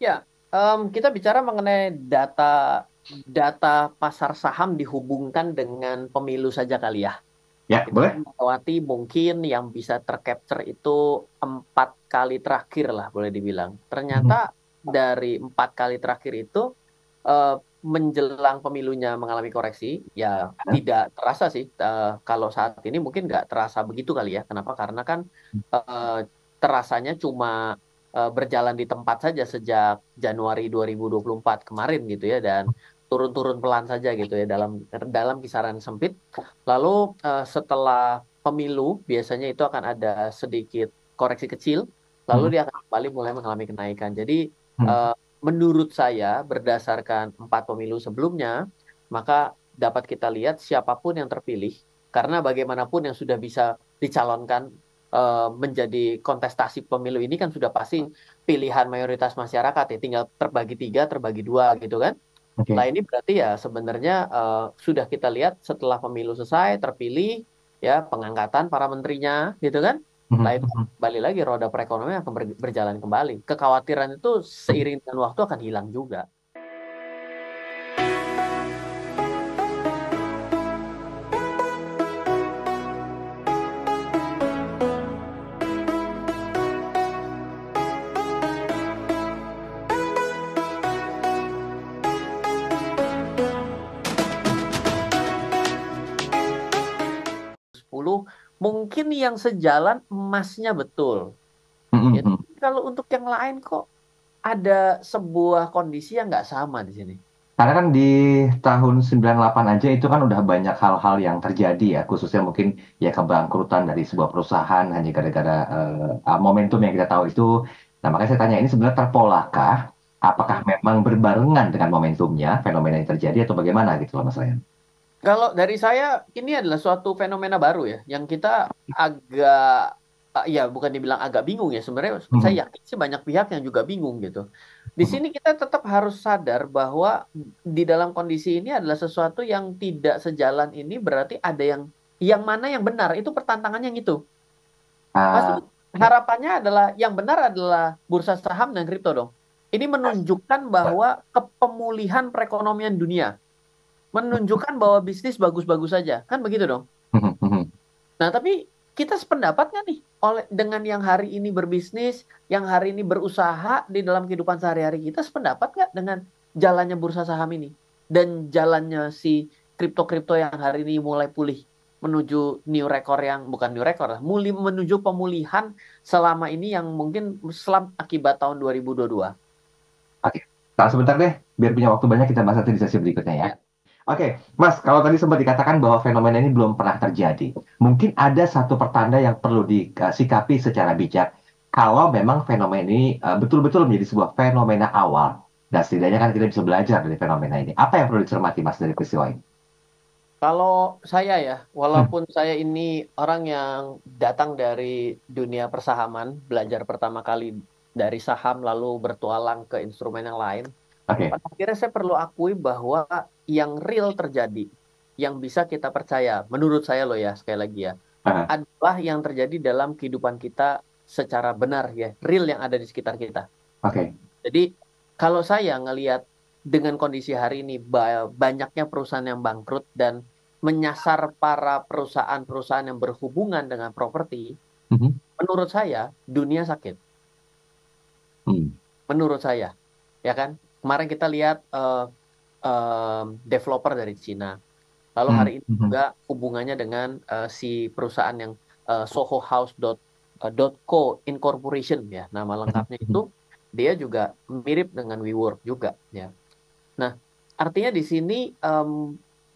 Ya, kita bicara mengenai data data pasar saham dihubungkan dengan pemilu saja kali ya. Ya, Kita boleh? melewati mungkin yang bisa tercapture itu 4 kali terakhir lah boleh dibilang. Mhm. Ternyata dari 4 kali terakhir itu eh, menjelang pemilunya mengalami koreksi, ya Hah? tidak terasa sih. Kalau saat ini mungkin nggak terasa begitu kali ya. Kenapa? Karena kan eh, terasanya cuma berjalan di tempat saja sejak Januari 2024 kemarin gitu ya, dan turun-turun pelan saja gitu ya dalam dalam kisaran sempit. Lalu setelah pemilu biasanya itu akan ada sedikit koreksi kecil, lalu Mhm. dia akan kembali mulai mengalami kenaikan. Jadi Mhm. eh, menurut saya berdasarkan 4 pemilu sebelumnya, maka dapat kita lihat siapapun yang terpilih, karena bagaimanapun yang sudah bisa dicalonkan menjadi kontestasi pemilu ini kan sudah pasti pilihan mayoritas masyarakat ya, tinggal terbagi tiga, terbagi dua gitu kan. Nah, Oke. ini berarti ya sebenarnya sudah kita lihat setelah pemilu selesai, terpilih, ya pengangkatan para menterinya, gitu kan. Nah, Mhm. itu Mhm. kembali lagi roda perekonomian akan berjalan kembali. Kekhawatiran itu seiring dengan waktu akan hilang juga. 10 mungkin yang sejalan emasnya betul. Mhm. Ya, Mhm. tapi kalau untuk yang lain kok ada sebuah kondisi yang nggak sama di sini. Karena kan di tahun 98 aja itu kan udah banyak hal-hal yang terjadi ya, khususnya mungkin ya kebangkrutan dari sebuah perusahaan hanya gara-gara momentum yang kita tahu itu. Nah, makanya saya tanya ini sebenarnya terpolakah? Apakah Mm-mm. memang berbarengan dengan momentumnya, fenomena yang terjadi atau bagaimana gitu loh Mas Ryan? Kalau dari saya, ini adalah suatu fenomena baru ya, yang kita agak, ya bukan dibilang agak bingung ya, sebenarnya saya Mhm. yakin sih banyak pihak yang juga bingung gitu. Di Mhm. sini kita tetap harus sadar bahwa di dalam kondisi ini adalah sesuatu yang tidak sejalan ini berarti ada yang mana yang benar, itu pertantangannya yang itu. Pasti Oke. harapannya adalah yang benar adalah bursa saham dan kripto dong. Ini menunjukkan bahwa kepemulihan perekonomian dunia, menunjukkan bahwa bisnis bagus-bagus saja. Kan begitu dong? Mhm. Mhm. Nah, tapi kita sependapat nggak nih oleh dengan yang hari ini berbisnis, yang hari ini berusaha di dalam kehidupan sehari-hari kita sependapat nggak dengan jalannya bursa saham ini dan jalannya si kripto-kripto yang hari ini mulai pulih menuju new record yang bukan new record lah, menuju pemulihan selama ini yang mungkin selam akibat tahun 2022. Oke. Tahan sebentar deh, biar punya waktu banyak kita bahas nanti di sesi berikutnya ya. Ya. Oke, Mas, kalau tadi sempat dikatakan bahwa fenomena ini belum pernah terjadi, mungkin ada satu pertanda yang perlu disikapi secara bijak. Kalau memang fenomena ini betul-betul menjadi sebuah fenomena awal, dan setidaknya kan kita bisa belajar dari fenomena ini. Apa yang perlu dicermati, Mas, dari peristiwa ini? Kalau saya ya, Hmm. walaupun saya ini orang yang datang dari dunia persahaman, belajar pertama kali dari saham lalu bertualang ke instrumen yang lain, Oke. pada akhirnya saya perlu akui bahwa yang real terjadi, yang bisa kita percaya, menurut saya loh ya, sekali lagi ya, Ah, adalah yang terjadi dalam kehidupan kita secara benar ya, real yang ada di sekitar kita. oke. Jadi kalau saya ngelihat dengan kondisi hari ini banyaknya perusahaan yang bangkrut dan menyasar para perusahaan-perusahaan yang berhubungan dengan properti, Mhm. menurut saya dunia sakit. Hmm. Menurut saya, ya kan? Kemarin kita lihat developer dari Cina. Lalu Hmm. hari ini Mhm. juga hubungannya dengan si perusahaan yang Soho House .co Incorporation ya, nama lengkapnya itu Mhm. dia juga mirip dengan WeWork juga ya. Nah, artinya di sini em,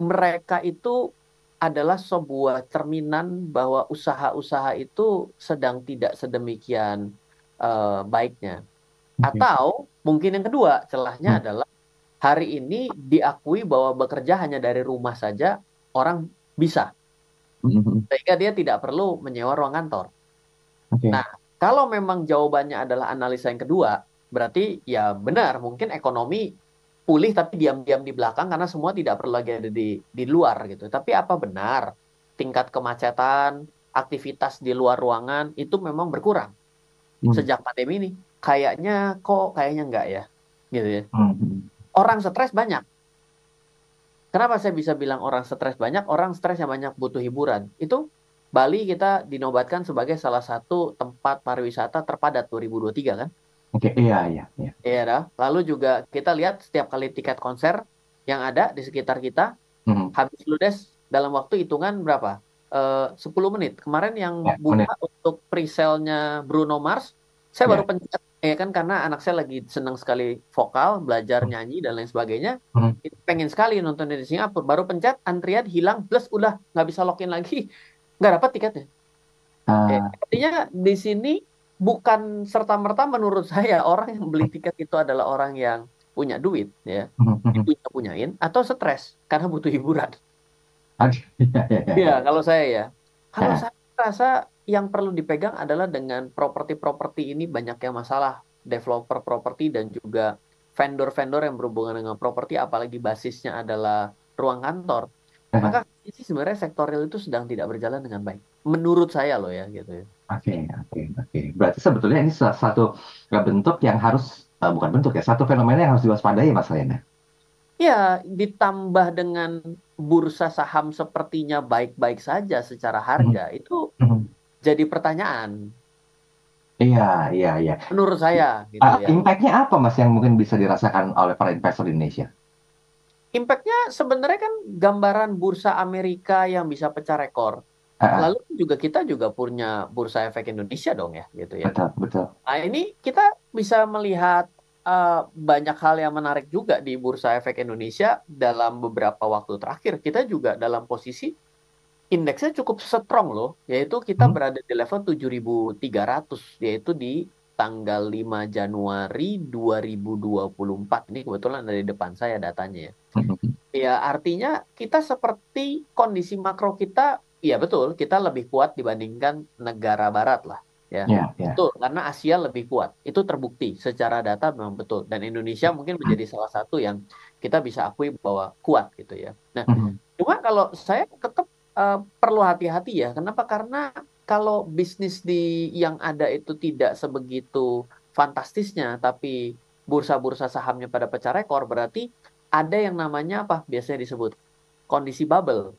mereka itu adalah sebuah cerminan bahwa usaha-usaha itu sedang tidak sedemikian baiknya. Oke. Atau mungkin yang kedua, celahnya Hmm. adalah hari ini diakui bahwa bekerja hanya dari rumah saja orang bisa, Mhm. sehingga dia tidak perlu menyewa ruang kantor. Oke. Nah, kalau memang jawabannya adalah analisa yang kedua, berarti ya benar, mungkin ekonomi pulih tapi diam-diam di belakang karena semua tidak perlu lagi ada di luar gitu. Tapi apa benar tingkat kemacetan, aktivitas di luar ruangan itu memang berkurang Hmm. sejak pandemi ini? kayaknya enggak ya, gitu ya. Hmm. Orang stres banyak. Kenapa saya bisa bilang orang stres banyak? Orang stres yang banyak butuh hiburan. Itu Bali kita dinobatkan sebagai salah satu tempat pariwisata terpadat 2023 kan? Oke, iya, iya, iya. Iya dah. Lalu juga kita lihat setiap kali tiket konser yang ada di sekitar kita Hmm. habis ludes dalam waktu hitungan berapa? 10 menit. Kemarin yang Ya, buka menit. untuk pre-sale-nya Bruno Mars, saya baru Ya. pencet ya kan karena anak saya lagi senang sekali vokal, belajar Hmm. nyanyi dan lain sebagainya. Hmm. Pengen sekali nonton di Singapura. Baru pencet antrian hilang plus udah nggak bisa login lagi, nggak dapat tiketnya. Ah, Artinya di sini bukan serta-merta menurut saya orang yang beli tiket itu adalah orang yang punya duit ya, hmm, hmm, hmm. punyain atau stres karena butuh hiburan. Oke, iya, iya, iya, Iya, iya. kalau saya ya. Kalau Nah, saya rasa yang perlu dipegang adalah dengan properti-properti ini banyak yang masalah. Developer properti dan juga vendor-vendor yang berhubungan dengan properti, apalagi basisnya adalah ruang kantor. Maka ini sih sebenarnya sektor real itu sedang tidak berjalan dengan baik. Menurut saya loh ya gitu ya. oke, oke, oke. Berarti sebetulnya ini salah satu bentuk yang harus, bukan bentuk ya, satu fenomena yang harus diwaspadai, Mas Rena. Ya, ditambah dengan bursa saham sepertinya baik-baik saja secara Mhm, harga, itu mhm. jadi pertanyaan Iya, iya, iya. menurut saya gitu ya. Impact-nya apa, Mas, yang mungkin bisa dirasakan oleh para investor di Indonesia? Impact-nya sebenarnya kan gambaran bursa Amerika yang bisa pecah rekor. Ah, ah, Lalu juga kita juga punya bursa efek Indonesia dong ya, gitu ya. betul, betul. Nah ini kita bisa melihat eh, banyak hal yang menarik juga di bursa efek Indonesia dalam beberapa waktu terakhir. Kita juga dalam posisi indeksnya cukup strong loh, yaitu kita Mhm, berada di level 7.300, yaitu di tanggal 5 Januari 2024. Ini kebetulan ada di depan saya datanya ya. mhm. Ya, artinya kita seperti kondisi makro kita, ya betul, kita lebih kuat dibandingkan negara barat lah. Ya, Ya, ya. betul, karena Asia lebih kuat. Itu terbukti secara data memang betul. Dan Indonesia mungkin menjadi salah satu yang kita bisa akui bahwa kuat gitu ya. Nah, Mhm, cuma kalau saya tetap perlu hati-hati ya. Kenapa? Karena kalau bisnis yang ada itu tidak sebegitu fantastisnya, tapi bursa-bursa sahamnya pada pecah rekor, berarti ada yang namanya apa? Biasanya disebut kondisi bubble.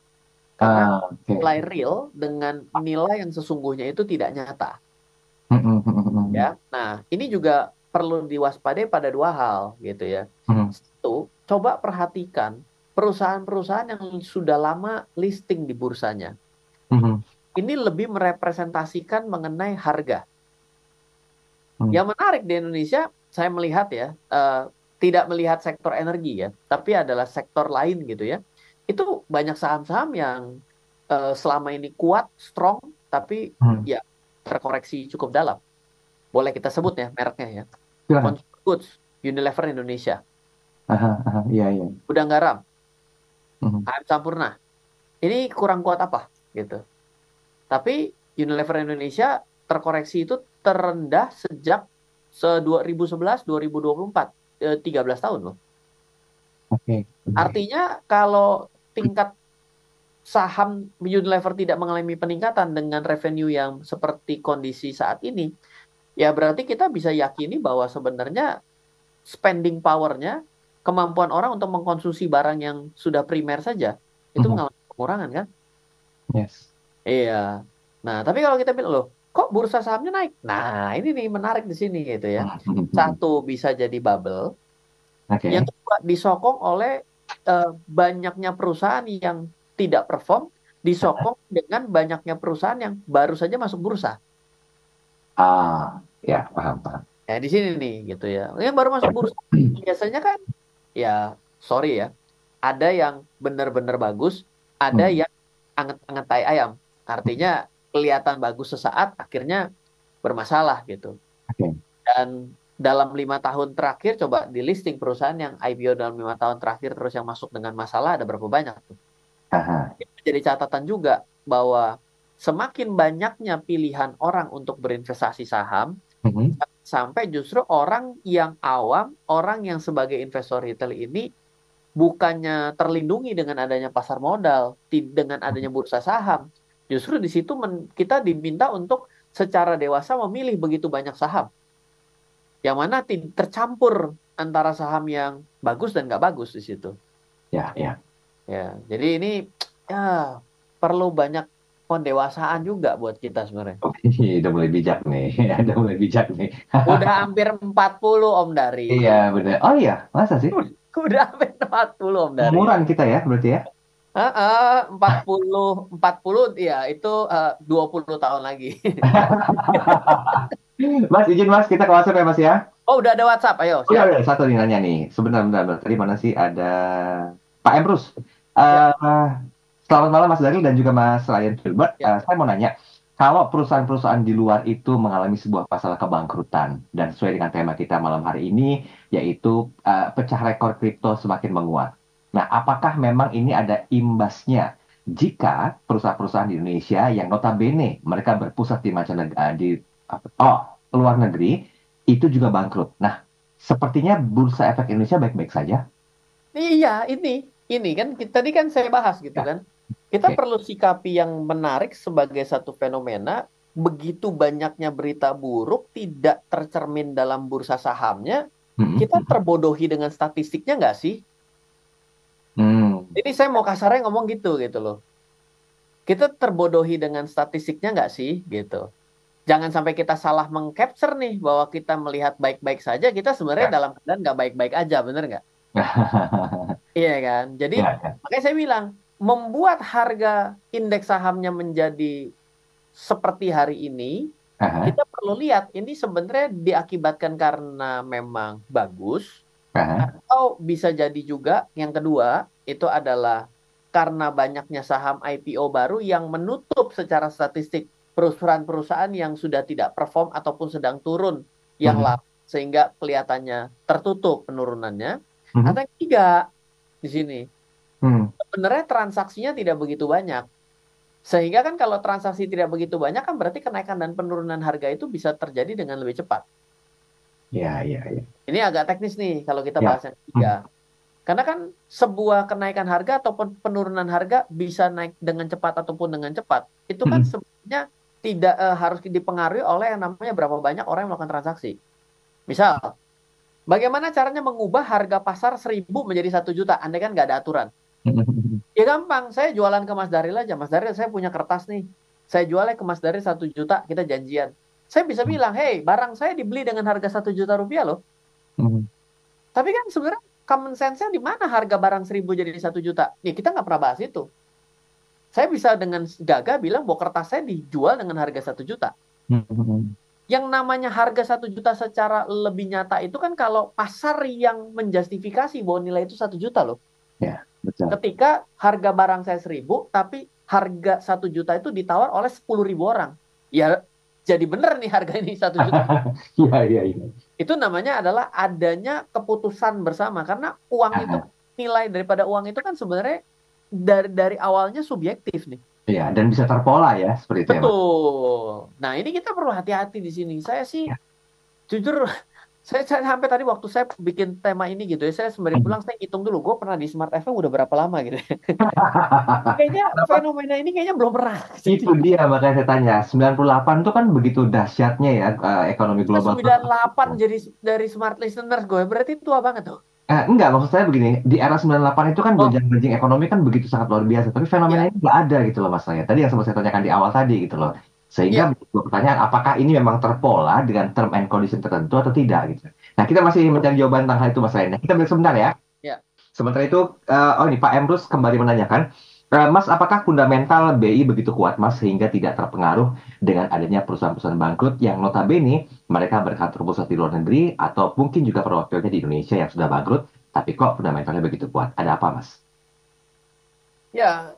Karena oke. nilai real dengan nilai yang sesungguhnya itu tidak nyata. Mhm, mhm, Ya, mhm, nah ini juga perlu diwaspadai pada dua hal gitu ya. mhm, Satu, coba perhatikan perusahaan-perusahaan yang sudah lama listing di bursanya. mhm, Ini lebih merepresentasikan mengenai harga. mhm, Yang menarik di Indonesia, saya melihat ya, tidak melihat sektor energi ya, tapi adalah sektor lain gitu ya. Itu banyak saham-saham yang selama ini kuat, strong, tapi mhm. ya terkoreksi cukup dalam. Boleh kita sebut ya mereknya ya. Silakan. Consumer Goods, Unilever Indonesia, Aha, aha, iya, iya. Gudang Garam, Mhm, KM Sampurna. Ini kurang kuat apa gitu. Tapi Unilever Indonesia terkoreksi itu terendah sejak 2011 2024, 13 tahun loh. oke, oke. Artinya kalau tingkat saham Unilever tidak mengalami peningkatan dengan revenue yang seperti kondisi saat ini, ya berarti kita bisa yakini bahwa sebenarnya spending power-nya, kemampuan orang untuk mengkonsumsi barang yang sudah primer saja, itu Mhm, mengalami pengurangan kan? yes. Iya. Nah, tapi kalau kita bilang loh, kok bursa sahamnya naik? Nah, ini nih menarik di sini gitu ya. Mhm, mhm, mhm. Satu bisa jadi bubble, yang Oke. kedua disokong oleh banyaknya perusahaan yang tidak perform, disokong dengan banyaknya perusahaan yang baru saja masuk bursa. Ya, paham, paham. Ya di sini nih gitu ya. Yang baru masuk bursa biasanya kan ya sorry ya, ada yang benar-benar bagus, ada Mhm, yang anget-anget tai ayam. Artinya kelihatan bagus sesaat, akhirnya bermasalah gitu. oke. Dan dalam 5 tahun terakhir, coba di listing perusahaan yang IPO dalam 5 tahun terakhir terus yang masuk dengan masalah ada berapa banyak tuh? Aha. Itu jadi catatan juga bahwa semakin banyaknya pilihan orang untuk berinvestasi saham, Mhm, sampai justru orang yang awam, orang yang sebagai investor retail ini bukannya terlindungi dengan adanya pasar modal, dengan adanya bursa saham. Justru di situ kita diminta untuk secara dewasa memilih begitu banyak saham. yang mana tercampur antara saham yang bagus dan nggak bagus di situ. Ya, ya. Ya, jadi ini ya perlu banyak pendewasaan juga buat kita sebenarnya. Oke, udah mulai bijak nih. Udah mulai bijak nih. Udah hampir 40 Om Dari. Iya, bener. Oh iya, masa sih? Udah hampir 40 Om Dari. Umuran kita ya, berarti ya? Heeh, 40 ya itu 20 tahun lagi. Mas, izin Mas, kita ke WhatsApp ya Mas ya. Oh, udah ada WhatsApp. Ayo, Oh ya, siap. ada satu nih nanya nih. Sebentar, bentar, bentar. Tadi mana sih ada Pak Emrus. Ya, Eh, Selamat malam Mas Daryl dan juga Mas Ryan Filbert. ya. Saya mau nanya, kalau perusahaan-perusahaan di luar itu mengalami sebuah masalah kebangkrutan dan sesuai dengan tema kita malam hari ini, yaitu pecah rekor kripto semakin menguat. Nah, apakah memang ini ada imbasnya jika perusahaan-perusahaan di Indonesia yang notabene mereka berpusat di mancanegara luar negeri itu juga bangkrut? Nah, sepertinya Bursa Efek Indonesia baik-baik saja. Iya, ini kan tadi kan saya bahas gitu Ya, kan. Kita oke. perlu sikapi yang menarik sebagai satu fenomena. Begitu banyaknya berita buruk tidak tercermin dalam bursa sahamnya, Mm-mm, kita mm-mm. terbodohi dengan statistiknya nggak sih? Hmm. Ini saya mau kasarnya ngomong gitu loh. Kita terbodohi dengan statistiknya nggak sih gitu. Jangan sampai kita salah mengcapture nih bahwa kita melihat baik-baik saja, kita sebenarnya Ya. dalam keadaan nggak baik-baik aja, bener nggak? Iya kan? Jadi Ya, ya. makanya saya bilang membuat harga indeks sahamnya menjadi seperti hari ini, Aha, kita perlu lihat ini sebenarnya diakibatkan karena memang bagus aha. atau bisa jadi juga yang kedua itu adalah karena banyaknya saham IPO baru yang menutup secara statistik perusahaan-perusahaan yang sudah tidak perform ataupun sedang turun yang Mhm, lama sehingga kelihatannya tertutup penurunannya. mhm, Atau yang ketiga di sini hmm. sebenarnya transaksinya tidak begitu banyak. Sehingga kan kalau transaksi tidak begitu banyak kan berarti kenaikan dan penurunan harga itu bisa terjadi dengan lebih cepat. Ya, ya, ya. Ini agak teknis nih kalau kita Ya. bahas yang ketiga. Mhm, Karena kan sebuah kenaikan harga ataupun penurunan harga bisa naik dengan cepat ataupun dengan cepat. Itu kan mhm. sebenarnya tidak harus dipengaruhi oleh yang namanya berapa banyak orang yang melakukan transaksi. Misal, bagaimana caranya mengubah harga pasar 1.000 menjadi 1 juta? Andai kan nggak ada aturan. Ya gampang, saya jualan ke Mas Daril aja. Mas Daril, saya punya kertas nih. Saya jualnya ke Mas Daril 1 juta, kita janjian. Saya bisa bilang, hey, barang saya dibeli dengan harga 1 juta rupiah loh. Mhm, Tapi kan sebenarnya common sense-nya di mana harga barang 1.000 jadi 1 juta? Ya kita nggak pernah bahas itu. Saya bisa dengan gagah bilang bahwa kertas saya dijual dengan harga 1 juta. mhm. Yang namanya harga 1 juta secara lebih nyata itu kan kalau pasar yang menjustifikasi bahwa nilai itu 1 juta loh. Ya, betul. Ketika harga barang saya 1.000, tapi harga 1 juta itu ditawar oleh 10.000 orang. Ya jadi bener nih harga ini 1 juta. Iya, iya, iya. Itu namanya adalah adanya keputusan bersama. Karena uang itu, Aha. nilai daripada uang itu kan sebenarnya dari awalnya subjektif nih. Iya, dan bisa terpola ya, seperti itu ya, Mas. Betul. Nah, ini kita perlu hati-hati di sini. Saya sih Ya. jujur, saya sampai tadi waktu saya bikin tema ini gitu ya, saya sembari pulang saya hitung dulu, gue pernah di Smart FM udah berapa lama gitu ya. Kayaknya Kenapa? fenomena ini kayaknya belum pernah. Jadi Itu dia makanya saya tanya. 98 itu kan begitu dahsyatnya ya ekonomi bisa global. 98 jadi dari Smart Listeners gue, berarti tua banget tuh. Enggak, maksud saya begini, di era 98 itu kan Oh, gonjang-ganjing ekonomi kan begitu sangat luar biasa, tapi fenomena ya, ini nggak ada gitu loh mas saya. Tadi yang sempat saya tanyakan di awal tadi gitu loh. Sehingga ya, menjadi pertanyaan, apakah ini memang terpola dengan term and condition tertentu atau tidak gitu. Nah, kita masih mencari jawaban tentang hal itu mas Ryan. Kita break sebentar ya. ya. Sementara itu, oh ini Pak Emrus kembali menanyakan, Mas, apakah fundamental BI begitu kuat mas sehingga tidak terpengaruh dengan adanya perusahaan-perusahaan bangkrut yang notabene mereka berkantor pusat di luar negeri atau mungkin juga perwakilannya di Indonesia yang sudah bangkrut, tapi kok fundamentalnya begitu kuat? Ada apa, Mas? Ya,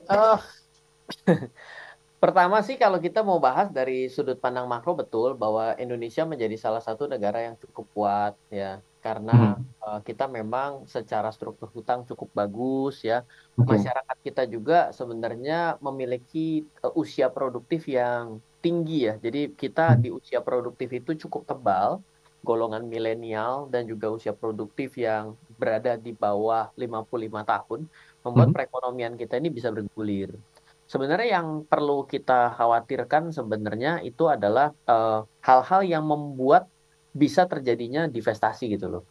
pertama sih kalau kita mau bahas dari sudut pandang makro betul bahwa Indonesia menjadi salah satu negara yang cukup kuat ya karena Mhm. kita memang secara struktur hutang cukup bagus ya. Oke. Masyarakat kita juga sebenarnya memiliki usia produktif yang tinggi ya. Jadi kita Mhm. di usia produktif itu cukup tebal, golongan milenial dan juga usia produktif yang berada di bawah 55 tahun membuat Mhm. perekonomian kita ini bisa bergulir. Sebenarnya yang perlu kita khawatirkan sebenarnya itu adalah hal-hal yang membuat bisa terjadinya divestasi gitu loh.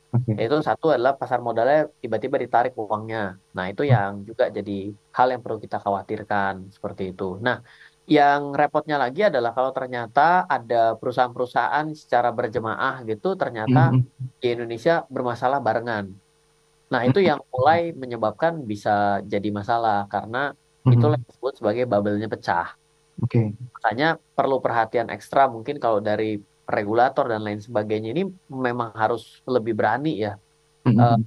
Oke. Yaitu satu adalah pasar modalnya tiba-tiba ditarik uangnya. Nah, itu yang juga jadi hal yang perlu kita khawatirkan seperti itu. Nah, yang repotnya lagi adalah kalau ternyata ada perusahaan-perusahaan secara berjemaah gitu ternyata Mhm. di Indonesia bermasalah barengan. Nah, itu Mhm. yang mulai menyebabkan bisa jadi masalah karena itulah Mhm. yang disebut sebagai bubble-nya pecah. Oke. Makanya perlu perhatian ekstra mungkin kalau dari regulator dan lain sebagainya ini memang harus lebih berani ya, eh, Mhm.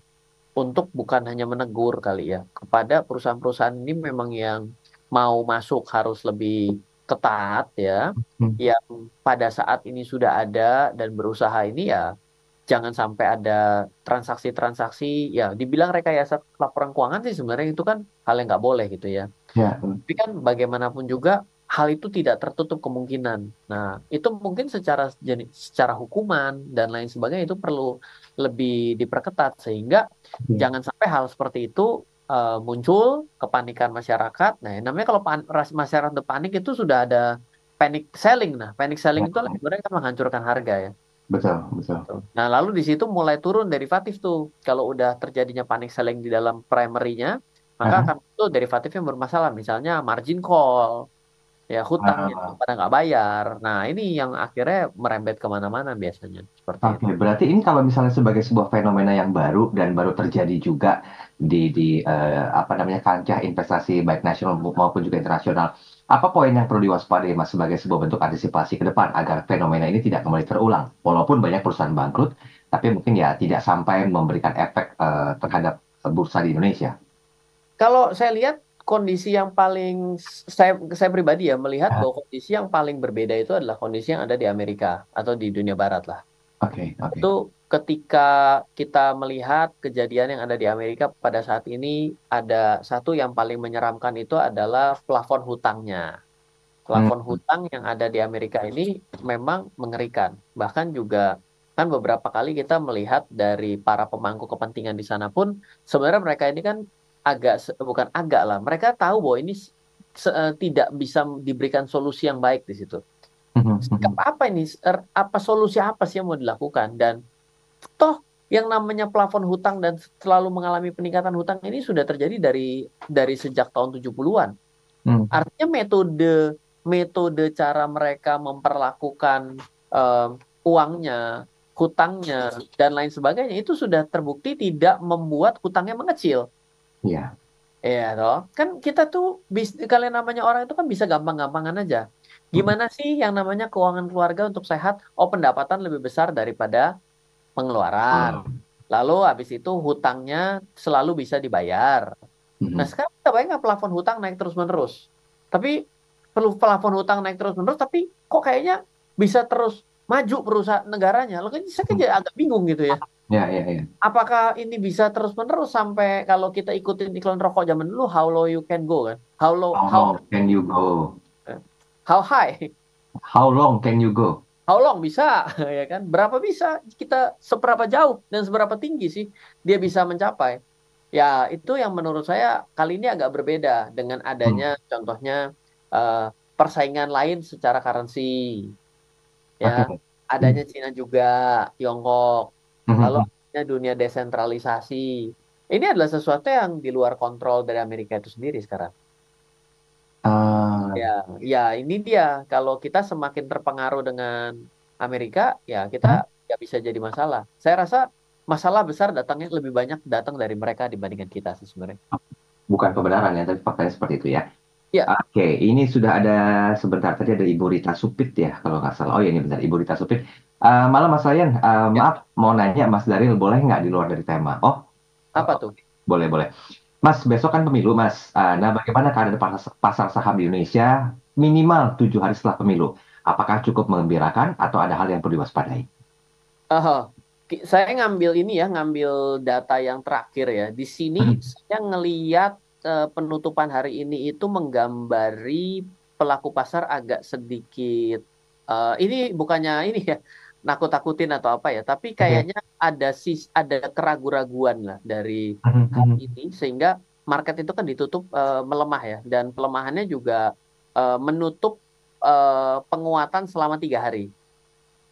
untuk bukan hanya menegur kali ya kepada perusahaan-perusahaan ini memang yang mau masuk harus lebih ketat ya, Mhm. yang pada saat ini sudah ada dan berusaha ini ya jangan sampai ada transaksi-transaksi ya dibilang rekayasa laporan keuangan sih sebenarnya itu kan hal yang nggak boleh gitu ya. Ya. Tapi kan bagaimanapun juga hal itu tidak tertutup kemungkinan. Nah, itu mungkin secara hukuman dan lain sebagainya itu perlu lebih diperketat sehingga Oke. jangan sampai hal seperti itu muncul kepanikan masyarakat. Nah, yang namanya kalau masyarakat udah panik itu sudah ada panic selling. Nah, panic selling Ya. itu sebenarnya kan menghancurkan harga ya. Betul, betul. Tuh. Nah, lalu di situ mulai turun derivatif tuh. Kalau udah terjadinya panic selling di dalam primary-nya, maka Aha. akan itu derivatif yang bermasalah. Misalnya margin call, ya hutangnya itu Ah, pada nggak bayar. Nah, ini yang akhirnya merembet kemana-mana biasanya. Seperti Oke, itu. berarti ini kalau misalnya sebagai sebuah fenomena yang baru dan baru terjadi juga di apa namanya kancah investasi baik nasional maupun juga internasional, apa poin yang perlu diwaspadai Mas sebagai sebuah bentuk antisipasi ke depan agar fenomena ini tidak kembali terulang? Walaupun banyak perusahaan bangkrut, tapi mungkin ya tidak sampai memberikan efek terhadap bursa di Indonesia. Kalau saya lihat kondisi yang paling saya pribadi ya melihat Ah, bahwa kondisi yang paling berbeda itu adalah kondisi yang ada di Amerika atau di dunia barat lah. Oke, Itu oke. ketika kita melihat kejadian yang ada di Amerika pada saat ini ada satu yang paling menyeramkan itu adalah plafon hutangnya. Hmm. Plafon hutang yang ada di Amerika ini memang mengerikan. Bahkan juga kan beberapa kali kita melihat dari para pemangku kepentingan di sana pun sebenarnya mereka ini kan bukan agak lah. Mereka tahu bahwa ini tidak bisa diberikan solusi yang baik di situ. Sikap apa ini? Apa solusi apa sih yang mau dilakukan? Dan toh yang namanya plafon hutang dan selalu mengalami peningkatan hutang ini sudah terjadi dari sejak tahun 70-an. Hmm. Artinya metode metode cara mereka memperlakukan em, uangnya, hutangnya dan lain sebagainya itu sudah terbukti tidak membuat hutangnya mengecil. Iya. Ya, toh. Kan kita tuh kalian namanya orang itu kan bisa gampang-gampangan aja. Hmm. Gimana sih yang namanya keuangan keluarga untuk sehat? Oh, pendapatan lebih besar daripada pengeluaran. Oh. Lalu habis itu hutangnya selalu bisa dibayar. Nah, Mhm. sekarang kita bayangkan plafon hutang naik terus-menerus. Tapi perlu plafon hutang naik terus-menerus, tapi kok kayaknya bisa terus maju perusahaan negaranya. Loh, kan saya kan Hmm. jadi agak bingung gitu ya. Ya, ya, ya. Apakah ini bisa terus-menerus sampai kalau kita ikutin iklan rokok zaman dulu, how low you can go kan? How long can you go? How high? How long can you go? How long bisa, ya kan? Berapa bisa kita seberapa jauh dan seberapa tinggi sih dia bisa mencapai? Ya, itu yang menurut saya kali ini agak berbeda dengan adanya Hmm. contohnya eh, persaingan lain secara currency, ya. Oke. Adanya Hmm. Cina juga, Tiongkok, lalu Mhm. adanya dunia desentralisasi. Ini adalah sesuatu yang di luar kontrol dari Amerika itu sendiri sekarang. Ah, Ya, ya ini dia. Kalau kita semakin terpengaruh dengan Amerika, ya kita hmm. nggak bisa jadi masalah. Saya rasa masalah besar datangnya lebih banyak datang dari mereka dibandingkan kita sih sebenarnya. Bukan kebenaran ya, tapi faktanya seperti itu ya. Ya, Oke, ini sudah ada sebentar tadi ada Ibu Rita Supit ya, kalau nggak salah. Oh iya, ini benar, Ibu Rita Supit. Malam Mas Ryan, ya. maaf mau nanya Mas Daril boleh nggak di luar dari tema? Oh, Apa oh, tuh? boleh boleh. Mas, besok kan pemilu Mas. Nah, bagaimana keadaan pasar saham di Indonesia minimal 7 hari setelah pemilu? Apakah cukup mengembirakan atau ada hal yang perlu diwaspadai? Oh, saya ngambil ini ya, ngambil data yang terakhir ya. Di sini saya ngeliat penutupan hari ini itu menggambari pelaku pasar agak sedikit. Ini bukannya ini ya, nakut-nakutin atau apa ya, tapi Oke. kayaknya ada keraguan-raguan lah dari hari Mhm. ini sehingga market itu kan ditutup melemah ya, dan pelemahannya juga menutup penguatan selama 3 hari.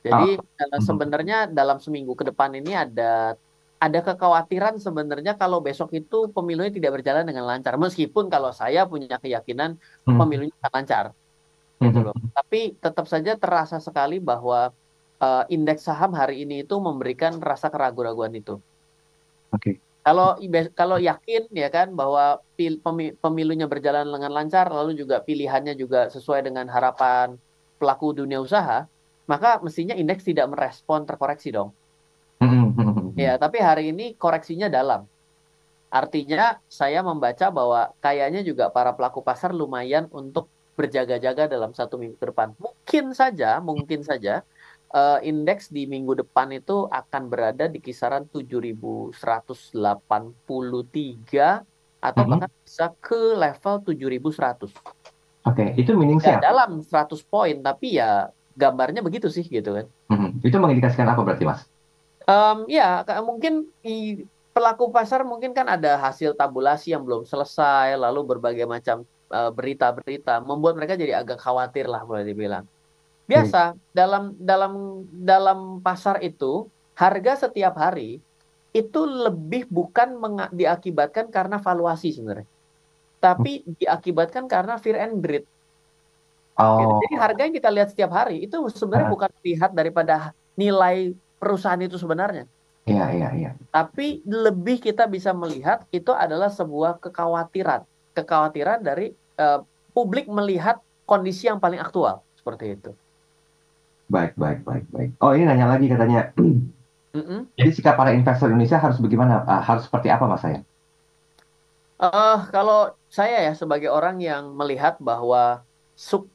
Jadi Oh. Mhm. sebenarnya dalam seminggu ke depan ini ada kekhawatiran sebenarnya kalau besok itu pemilunya tidak berjalan dengan lancar. Meskipun kalau saya punya keyakinan Mhm. pemilunya akan lancar gitu loh. Mhm. Tapi tetap saja terasa sekali bahwa indeks saham hari ini itu memberikan rasa keraguan-raguan itu. Oke. Kalau yakin ya kan bahwa pemilunya berjalan dengan lancar, lalu juga pilihannya juga sesuai dengan harapan pelaku dunia usaha, maka mestinya indeks tidak merespon terkoreksi dong. Mhm. Ya, Mhm. tapi hari ini koreksinya dalam. Artinya saya membaca bahwa kayaknya juga para pelaku pasar lumayan untuk berjaga-jaga dalam 1 minggu ke depan. Mungkin saja indeks di minggu depan itu akan berada di kisaran 7.183 atau Mhm. bahkan bisa ke level 7.100. Oke, itu meaning Nggak siapa? dalam 100 poin, tapi ya gambarnya begitu sih gitu kan. Mhm. Itu mengindikasikan apa berarti, Mas? Ya, mungkin pelaku pasar mungkin kan ada hasil tabulasi yang belum selesai, lalu berbagai macam berita-berita membuat mereka jadi agak khawatir lah boleh dibilang. Oke. Biasa dalam dalam dalam pasar itu harga setiap hari itu lebih bukan diakibatkan karena valuasi sebenarnya, tapi diakibatkan karena fear and greed gitu. Jadi Oh. harga yang kita lihat setiap hari itu sebenarnya Heeh. bukan lihat daripada nilai perusahaan itu sebenarnya. Iya, iya, iya. Tapi lebih kita bisa melihat itu adalah sebuah kekhawatiran. Kekhawatiran dari eh, publik melihat kondisi yang paling aktual. Seperti itu. Baik, baik, baik, baik. Oh, ini nanya lagi katanya. Mm-mm. Jadi sikap para investor Indonesia harus bagaimana? Harus seperti apa, Mas saya? Kalau saya ya sebagai orang yang melihat bahwa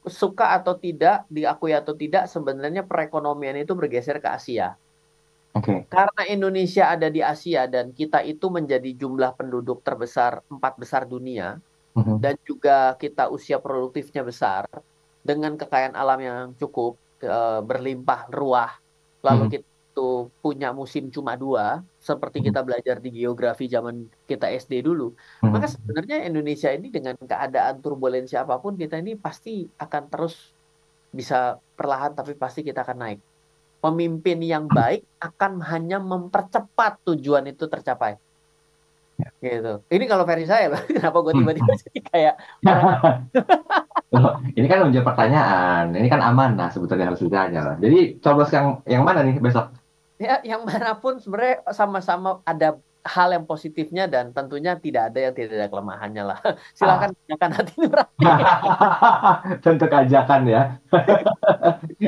suka atau tidak, diakui atau tidak, sebenarnya perekonomian itu bergeser ke Asia. Oke. Karena Indonesia ada di Asia dan kita itu menjadi jumlah penduduk terbesar, 4 besar dunia, Mhm. dan juga kita usia produktifnya besar dengan kekayaan alam yang cukup berlimpah ruah, lalu Mhm. kita itu punya musim cuma dua seperti Mhm. kita belajar di geografi zaman kita SD dulu, maka Mhm. sebenarnya Indonesia ini dengan keadaan turbulensi apapun kita ini pasti akan terus bisa perlahan tapi pasti kita akan naik. Pemimpin yang baik akan hanya mempercepat tujuan itu tercapai gitu. Ini kalau versi saya loh. Kenapa gue tiba-tiba Mhm. jadi kayak orang. Loh, ini kan menjawab pertanyaan. Ini kan amanah sebetulnya harus ditanya lah. Jadi coblos yang mana nih besok? Ya, yang manapun sebenarnya sama-sama ada hal yang positifnya dan tentunya tidak ada yang tidak ada kelemahannya lah. Ah. Silakan gunakan hati nurani. Tentu ajakan ya.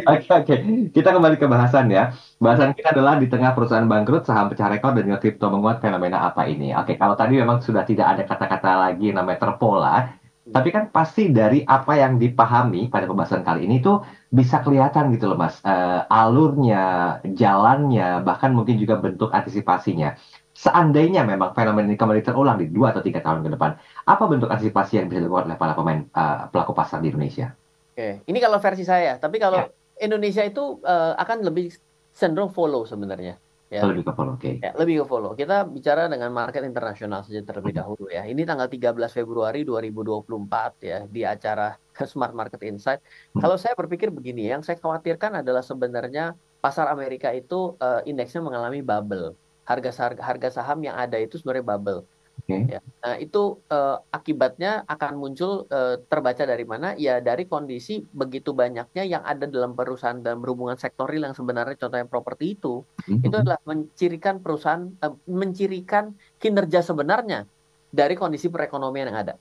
Oke, oke. Kita kembali ke bahasan ya. Bahasan kita adalah di tengah perusahaan bangkrut, saham pecah rekor, dan juga kripto menguat, fenomena apa ini? Oke, kalau tadi memang sudah tidak ada kata-kata lagi yang namanya terpola, tapi kan pasti dari apa yang dipahami pada pembahasan kali ini tuh bisa kelihatan gitu loh Mas. Alurnya, jalannya, bahkan mungkin juga bentuk antisipasinya. Seandainya memang fenomena ini kembali terulang di 2 atau 3 tahun ke depan, apa bentuk antisipasi yang bisa dilakukan oleh para pemain pelaku pasar di Indonesia? Oke, ini kalau versi saya. Tapi kalau Ya, Indonesia itu akan lebih cenderung follow sebenarnya. Ya, lebih ke follow. Oke. ya, lebih ke follow. Kita bicara dengan market internasional saja terlebih dahulu ya. Ini tanggal 13 Februari 2024 ya di acara Smart Market Insight. Hmm. Kalau saya berpikir begini, yang saya khawatirkan adalah sebenarnya pasar Amerika itu indeksnya mengalami bubble. Harga saham yang ada itu sebenarnya bubble. Oke. Ya. Nah, itu akibatnya akan muncul terbaca dari mana? Ya dari kondisi begitu banyaknya yang ada dalam perusahaan dan berhubungan sektor real yang sebenarnya contohnya properti itu Mhm. adalah mencirikan perusahaan, mencirikan kinerja sebenarnya dari kondisi perekonomian yang ada.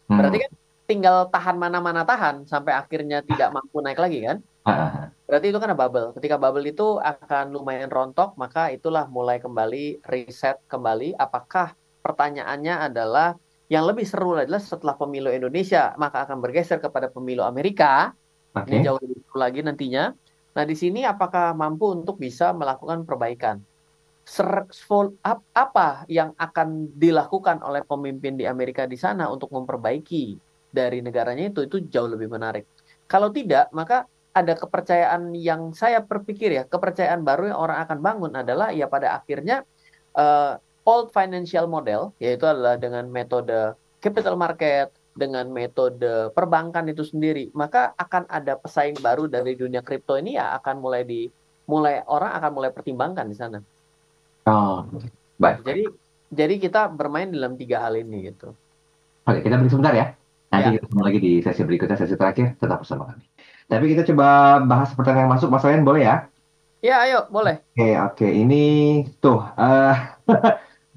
Berarti Hmm. kan tinggal tahan mana-mana tahan sampai akhirnya tidak mampu naik lagi kan? Ah, ah, ah. Berarti itu kan bubble. Ketika bubble itu akan lumayan rontok, maka itulah mulai kembali riset kembali. Apakah pertanyaannya adalah yang lebih seru adalah setelah pemilu Indonesia, maka akan bergeser kepada pemilu Amerika. Ini Oke. jauh lebih seru lagi nantinya. Nah, di sini apakah mampu untuk bisa melakukan perbaikan? Apa yang akan dilakukan oleh pemimpin di Amerika di sana untuk memperbaiki dari negaranya itu jauh lebih menarik. Kalau tidak, maka ada kepercayaan yang saya berpikir ya, kepercayaan baru yang orang akan bangun adalah ya pada akhirnya old financial model, yaitu adalah dengan metode capital market, dengan metode perbankan itu sendiri, maka akan ada pesaing baru dari dunia kripto ini ya akan mulai orang akan mulai pertimbangkan di sana. Oh, Gitu. baik. Jadi kita bermain dalam tiga hal ini gitu. Oke, kita break sebentar ya. Nanti Ya, kita ketemu lagi di sesi berikutnya, sesi terakhir. Tetap bersama kami. Tapi kita coba bahas pertanyaan yang masuk, Mas Ryan, boleh ya? ya ayo boleh. Oke, oke. Ini tuh,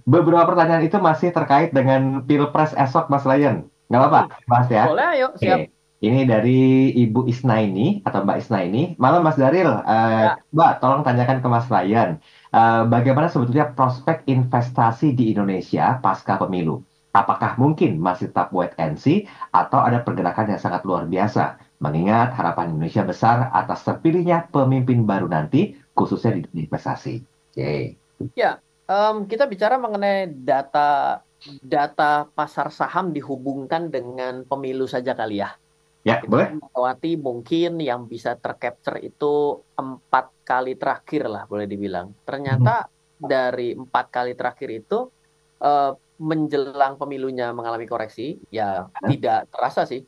beberapa pertanyaan itu masih terkait dengan Pilpres esok, Mas Ryan. Nggak apa-apa, Hmm, bahas ya. boleh ayo Oke, siap. ini dari Ibu Isnaini atau Mbak Isnaini. Malam Mas Daril, Ya. Mbak, tolong tanyakan ke Mas Ryan, bagaimana sebetulnya prospek investasi di Indonesia pasca pemilu? Apakah mungkin masih tetap wait and see atau ada pergerakan yang sangat luar biasa? Mengingat harapan Indonesia besar atas terpilihnya pemimpin baru nanti, khususnya di dunia investasi. Oke. Ya, kita bicara mengenai data data pasar saham dihubungkan dengan pemilu saja kali ya. Ya, Kita kan boleh? melewati mungkin yang bisa tercapture itu 4 kali terakhir lah boleh dibilang. Ternyata Mhm. dari 4 kali terakhir itu eh, menjelang pemilunya mengalami koreksi, ya tidak terasa sih.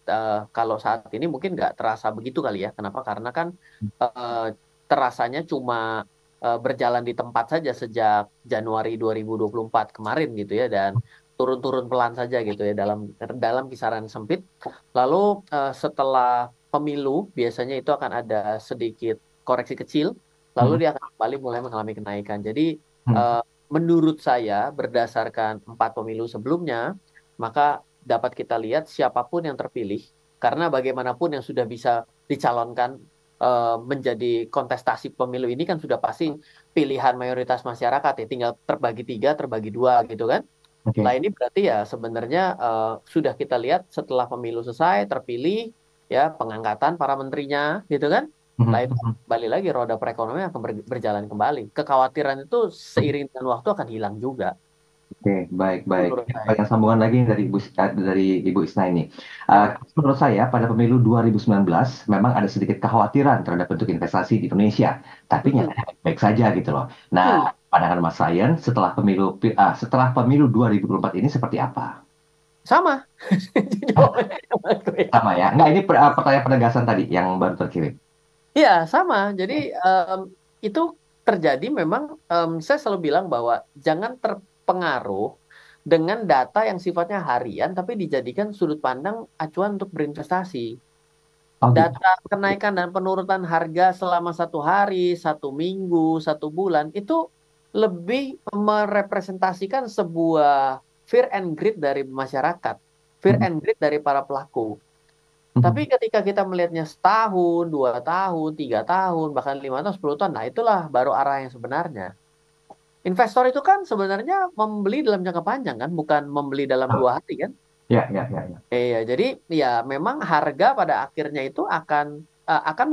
Kalau saat ini mungkin nggak terasa begitu kali ya. Kenapa? Karena kan eh, terasanya cuma berjalan di tempat saja sejak Januari 2024 kemarin gitu ya, dan turun-turun pelan saja gitu ya dalam dalam kisaran sempit. Lalu setelah pemilu biasanya itu akan ada sedikit koreksi kecil, lalu Mhm. dia akan kembali mulai mengalami kenaikan. Jadi Mhm. eh, menurut saya berdasarkan 4 pemilu sebelumnya, maka dapat kita lihat siapapun yang terpilih, karena bagaimanapun yang sudah bisa dicalonkan menjadi kontestasi pemilu ini kan sudah pasti pilihan mayoritas masyarakat ya, tinggal terbagi tiga, terbagi dua gitu kan. Nah, Oke. ini berarti ya sebenarnya sudah kita lihat setelah pemilu selesai, terpilih, ya pengangkatan para menterinya, gitu kan. Nah, Mhm. itu Mhm. kembali lagi roda perekonomian akan berjalan kembali. Kekhawatiran itu seiring dengan waktu akan hilang juga, Oke, baik, baik. menurut saya. Banyak sambungan lagi dari Ibu Isna ini. Ya, Menurut saya, pada pemilu 2019, memang ada sedikit kekhawatiran terhadap bentuk investasi di Indonesia. Tapi mm-mm. nyatanya baik saja gitu loh. Nah, Hmm, pandangan Mas Ryan setelah pemilu 2024 ini seperti apa? sama. Jawabannya sama gue. Sama ya? Enggak, ini pertanyaan penegasan tadi yang baru terkirim. Iya, sama. Jadi itu terjadi memang, saya selalu bilang bahwa jangan terpengaruh dengan data yang sifatnya harian tapi dijadikan sudut pandang acuan untuk berinvestasi. Oh gitu. Data kenaikan dan penurunan harga selama 1 hari, 1 minggu, 1 bulan itu lebih merepresentasikan sebuah fear and greed dari masyarakat, fear Mhm. and greed dari para pelaku. Tapi Mhm. ketika kita melihatnya setahun, 2 tahun, 3 tahun, bahkan 5 tahun, 10 tahun, nah itulah baru arah yang sebenarnya. Investor itu kan sebenarnya membeli dalam jangka panjang kan, bukan membeli dalam Oh, 2 hari kan. ya, ya, ya, ya. Iya, jadi ya memang harga pada akhirnya itu akan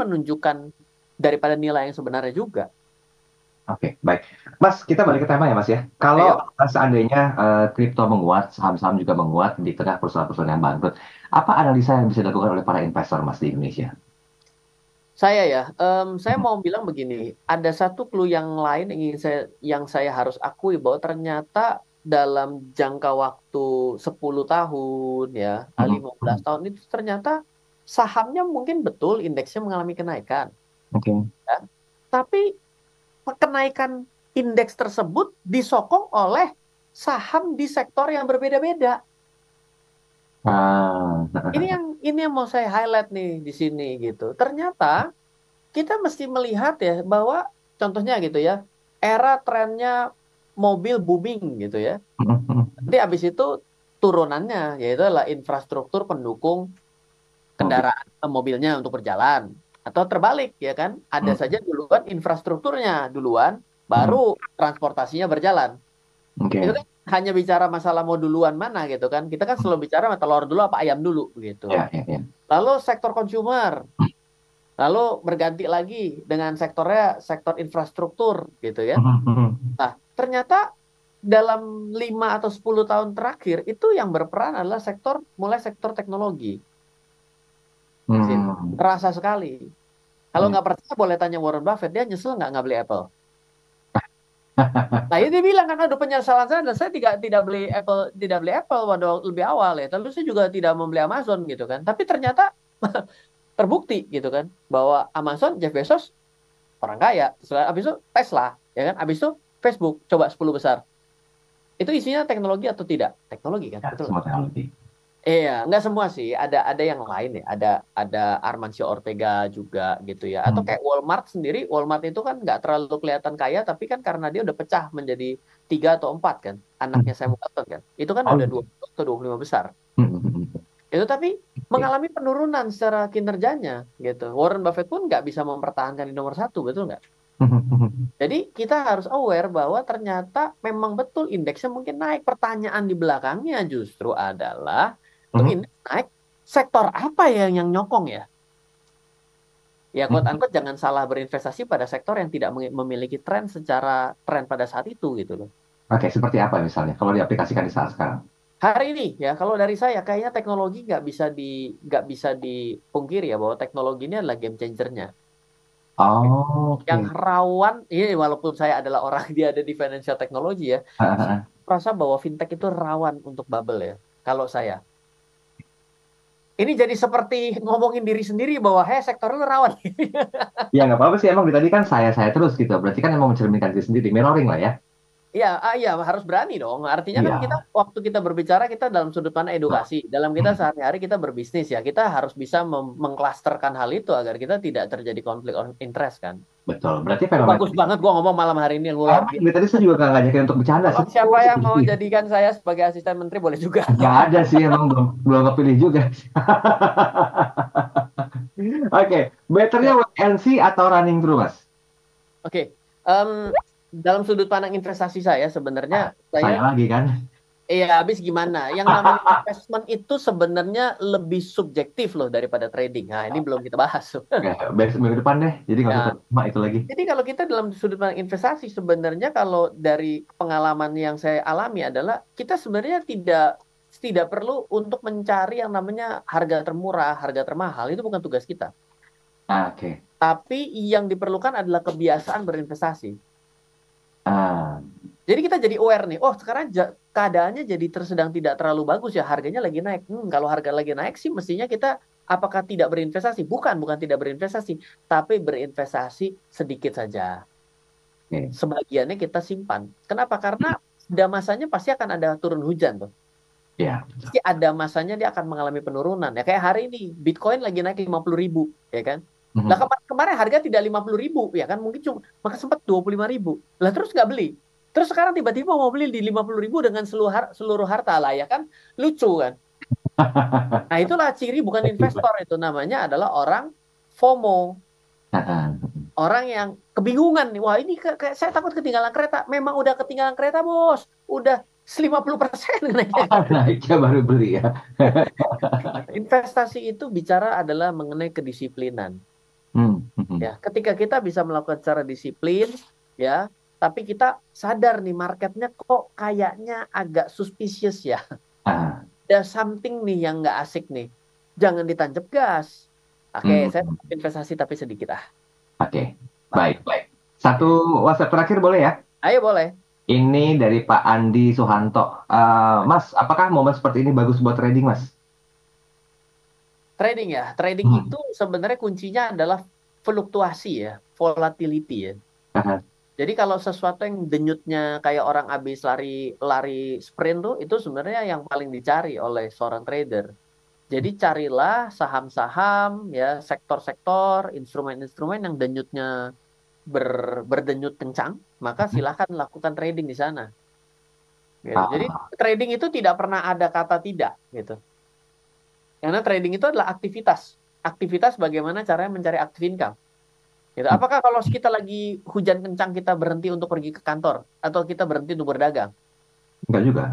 menunjukkan daripada nilai yang sebenarnya juga. Oke, baik. Mas, kita balik ke tema ya, Mas ya. Kalau Ayo, seandainya kripto menguat, saham-saham juga menguat di tengah perusahaan-perusahaan yang bangkrut, apa analisa yang bisa dilakukan oleh para investor, Mas, di Indonesia? saya Mhm. mau bilang begini, ada satu clue yang lain yang saya harus akui bahwa ternyata dalam jangka waktu 10 tahun ya, Mhm. 15 Mhm. tahun itu ternyata sahamnya mungkin betul indeksnya mengalami kenaikan, Oke. ya. Tapi kenaikan indeks tersebut disokong oleh saham di sektor yang berbeda-beda. Ah, Ini yang mau saya highlight nih di sini gitu. Ternyata kita mesti melihat ya bahwa contohnya gitu ya, era trennya mobil booming gitu ya. Nanti habis itu turunannya yaitu adalah infrastruktur pendukung mobil. kendaraan mobilnya untuk berjalan, atau terbalik ya kan. Ada saja Mhm. duluan infrastrukturnya duluan, baru Mhm. transportasinya berjalan. Itu Oke. kan hanya bicara masalah mau duluan mana gitu kan. Kita kan selalu bicara telur dulu apa ayam dulu gitu. Ya, ya, ya. Lalu sektor consumer, lalu berganti lagi dengan sektornya sektor infrastruktur gitu ya. Mhm. Nah, ternyata dalam 5 atau 10 tahun terakhir itu yang berperan adalah mulai sektor teknologi di sini. Hmm. Terasa sekali. Kalau Ya. nggak percaya boleh tanya Warren Buffett, dia nyesel nggak beli Apple. Nah, itu dia bilang kan ada penyesalan saya dan saya tidak beli Apple pada lebih awal ya. Lalu saya juga tidak membeli Amazon gitu kan. Tapi ternyata terbukti gitu kan bahwa Amazon Jeff Bezos orang kaya. Habis itu Tesla ya kan. Habis itu Facebook coba 10 besar. Itu isinya teknologi atau tidak? Teknologi kan, Ya, betul. semua teknologi. Iya, nggak semua sih. Ada yang lain ya. Ada Armancio Ortega juga gitu ya. Atau Hmm. kayak Walmart sendiri. Walmart itu kan nggak terlalu kelihatan kaya, tapi kan karena dia udah pecah menjadi 3 atau 4 kan. Anaknya Sam Walton kan. Itu kan Oh udah iya. 20 atau 25 besar. Hmm. Itu tapi Oke. mengalami penurunan secara kinerjanya gitu. Warren Buffett pun nggak bisa mempertahankan di nomor satu, betul nggak? Jadi kita harus aware bahwa ternyata memang betul indeksnya mungkin naik. Pertanyaan di belakangnya justru adalah tuh indeks naik, sektor apa yang nyokong ya? Ya quote unquote jangan salah berinvestasi pada sektor yang tidak memiliki tren pada saat itu gitu loh. Oke, seperti apa misalnya kalau diaplikasikan di saat sekarang? Hari ini ya kalau dari saya kayaknya teknologi nggak bisa dipungkiri ya bahwa teknologi ini adalah game changernya. Oh, Yang oke. rawan, ini walaupun saya adalah orang dia ada di financial technology ya, saya merasa bahwa fintech itu rawan untuk bubble ya. Kalau saya, ini jadi seperti ngomongin diri sendiri bahwa sektor itu rawan. Ya nggak apa-apa sih, emang dari tadi kan saya terus gitu. Berarti kan emang mencerminkan diri sendiri, mirroring lah ya. Iya, iya harus berani dong. Artinya kan kita Iya. waktu kita berbicara kita dalam sudut pandang edukasi, dalam kita sehari-hari kita berbisnis ya, kita harus bisa mengklasterkan hal itu agar kita tidak terjadi konflik of interest kan. Betul. Berarti fenomena Bagus banget gua ngomong malam hari ini luar emang dari biasa. tadi saya juga nggak ngajakin untuk bercanda, Tolong siapa serius yang mau ini. jadikan saya sebagai asisten menteri boleh juga. Nggak ada sih, emang belum belum kepilih juga. Oke, betternya Ya. wait and see atau running through, Mas? Oke, dalam sudut pandang investasi saya Ah, sebenarnya saya saya lagi kan. habis gimana? Yang namanya investment itu sebenarnya lebih subjektif loh daripada trading. Nah, ini belum kita bahas. Oke, besok minggu depan deh. Jadi nggak usah Ya, terima itu lagi. jadi kalau kita dalam sudut pandang investasi sebenarnya kalau dari pengalaman yang saya alami adalah kita sebenarnya tidak tidak perlu untuk mencari yang namanya harga termurah, harga termahal itu bukan tugas kita. Ah, oke. Tapi yang diperlukan adalah kebiasaan berinvestasi. Ah, Jadi kita jadi aware nih, oh sekarang keadaannya jadi tersedang tidak terlalu bagus ya, harganya lagi naik. Kalau harga lagi naik sih mestinya kita apakah tidak berinvestasi? Bukan tidak berinvestasi, tapi berinvestasi sedikit saja. oke. Sebagiannya kita simpan. Kenapa? Karena ada masanya pasti akan ada turun hujan tuh. Ya. Pasti ada masanya dia akan mengalami penurunan. Ya kayak hari ini, Bitcoin lagi naik 50.000, ya kan? Lah Mhm. kemarin harga tidak 50.000, ya kan? Mungkin cuma maka sempat 25.000. Lah terus nggak beli. Terus sekarang tiba-tiba mau beli di 50.000 dengan seluruh harta lah, ya kan? Lucu kan? Nah itulah ciri bukan investor itu namanya adalah orang FOMO. Ah, ah. Orang yang kebingungan nih, wah ini kayak saya takut ketinggalan kereta. Memang udah ketinggalan kereta bos, udah 50% naiknya. Naiknya baru beli ya. Investasi itu bicara adalah mengenai kedisiplinan. Ya, Mhm. ketika kita bisa melakukan secara disiplin, ya, tapi kita sadar nih marketnya kok kayaknya agak suspicious ya. Ah, Ada something nih yang nggak asik nih. Jangan ditancap gas. Oke, saya hmm. investasi tapi sedikit ah. Oke, baik, Pak. baik. Satu WhatsApp terakhir boleh ya? Ayo boleh. Ini dari Pak Andi Suhanto. Mas, apakah momen seperti ini bagus buat trading, Mas? Trading ya. Trading Hmm. itu sebenarnya kuncinya adalah fluktuasi ya, volatility ya. Ah, Jadi kalau sesuatu yang denyutnya kayak orang habis lari lari sprint tuh itu sebenarnya yang paling dicari oleh seorang trader. Jadi carilah saham-saham ya, sektor-sektor, instrumen-instrumen yang denyutnya berdenyut kencang, maka silakan lakukan trading di sana. Gitu. Jadi ah, trading itu tidak pernah ada kata tidak gitu. Karena trading itu adalah aktivitas. Aktivitas bagaimana caranya mencari active income. Gitu. hmm. Apakah kalau kita lagi hujan kencang kita berhenti untuk pergi ke kantor atau kita berhenti untuk berdagang? Enggak juga.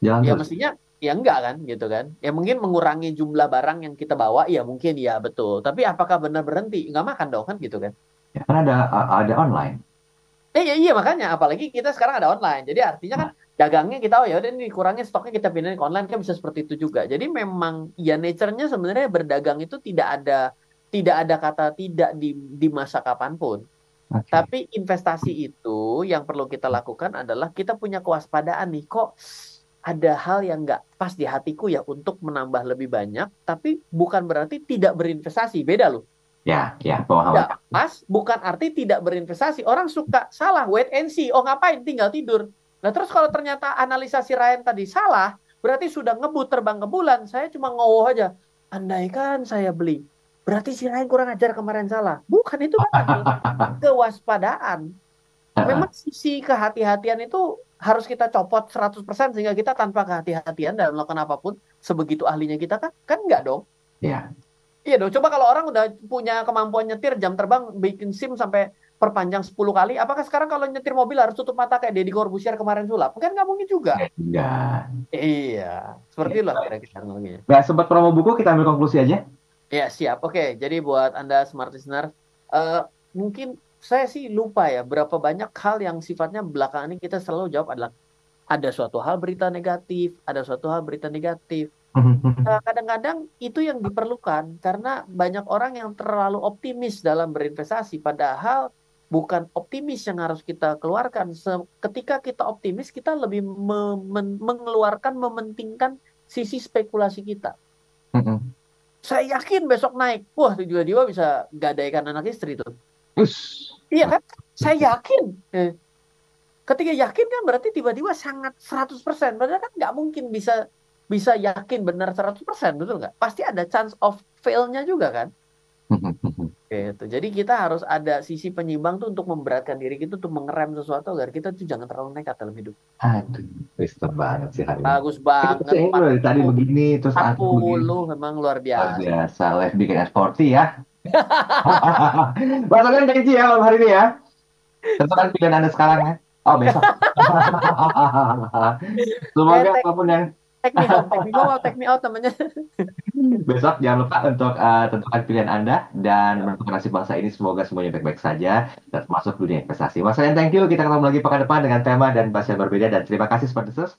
Jalan Ya terus. mestinya ya enggak kan gitu kan. Ya mungkin mengurangi jumlah barang yang kita bawa ya mungkin ya betul. Tapi apakah benar berhenti? Enggak makan dong kan gitu kan. Ya, kan ada online. Iya makanya apalagi kita sekarang ada online. Jadi artinya kan Nah, dagangnya kita oh ya udah ini kurangnya stoknya kita pindahin ke online kan bisa seperti itu juga. Jadi memang ya nature-nya sebenarnya berdagang itu tidak ada kata tidak di masa kapanpun. Oke. Tapi investasi itu yang perlu kita lakukan adalah kita punya kewaspadaan nih. Kok ada hal yang nggak pas di hatiku ya untuk menambah lebih banyak, tapi bukan berarti tidak berinvestasi. Beda loh. Ya, ya, pemahaman. Tidak pas, bukan arti tidak berinvestasi. Orang suka salah, wait and see. Oh ngapain, tinggal tidur. Nah terus kalau ternyata analisa si Ryan tadi salah, berarti sudah ngebut terbang ke bulan. Saya cuma ngowoh aja. Andaikan saya beli, berarti si Ryan kurang ajar kemarin salah. Bukan itu kan adalah kewaspadaan. Memang sisi kehati-hatian itu harus kita copot 100% sehingga kita tanpa kehati-hatian dalam melakukan apapun sebegitu ahlinya kita kan? Kan enggak dong. Ya. Iya dong. Coba kalau orang udah punya kemampuan nyetir jam terbang bikin SIM sampai perpanjang 10 kali, apakah sekarang kalau nyetir mobil harus tutup mata kayak Deddy Corbuzier kemarin sulap? Kan nggak mungkin juga. Enggak. Iya, seperti Ya. itulah kira-kira ngomongnya. Nggak sempat promo buku, kita ambil konklusi aja. Ya, siap. Oke, jadi buat Anda smart listener, eh, mungkin saya sih lupa ya berapa banyak hal yang sifatnya belakangan ini kita selalu jawab adalah ada suatu hal berita negatif, ada suatu hal berita negatif. Kadang-kadang itu yang diperlukan karena banyak orang yang terlalu optimis dalam berinvestasi, padahal bukan optimis yang harus kita keluarkan. Ketika kita optimis, kita lebih mengeluarkan, mementingkan sisi spekulasi kita. Saya yakin besok naik. Wah, tiba-tiba bisa gadaikan anak istri tuh. Us. Iya kan? Saya yakin. Ketika yakin kan berarti tiba-tiba sangat 100%. Padahal kan nggak mungkin bisa bisa yakin benar 100%, betul nggak? Pasti ada chance of fail-nya juga kan? Gitu. Jadi kita harus ada sisi penyimbang tuh untuk memberatkan diri kita untuk mengerem sesuatu agar kita tuh jangan terlalu nekat dalam hidup. Aduh, Mister banget sih hari ini. Bagus Kita banget. sih dari tadi begini, terus aku begini. 40 memang luar Luar biasa. biasa, live bikin S40 ya. Mas Okan, thank you ya malam hari ini ya. Tentukan pilihan Anda sekarang ya. Oh, besok. Semoga Take, apapun yang take me home, take me out namanya. besok jangan lupa untuk tentukan pilihan Anda dan menentukan nasib bangsa ini semoga semuanya baik-baik saja dan termasuk dunia investasi. Mas Ryan, thank you. Kita ketemu lagi pekan depan dengan tema dan bahasa yang berbeda dan terima kasih Spartacus.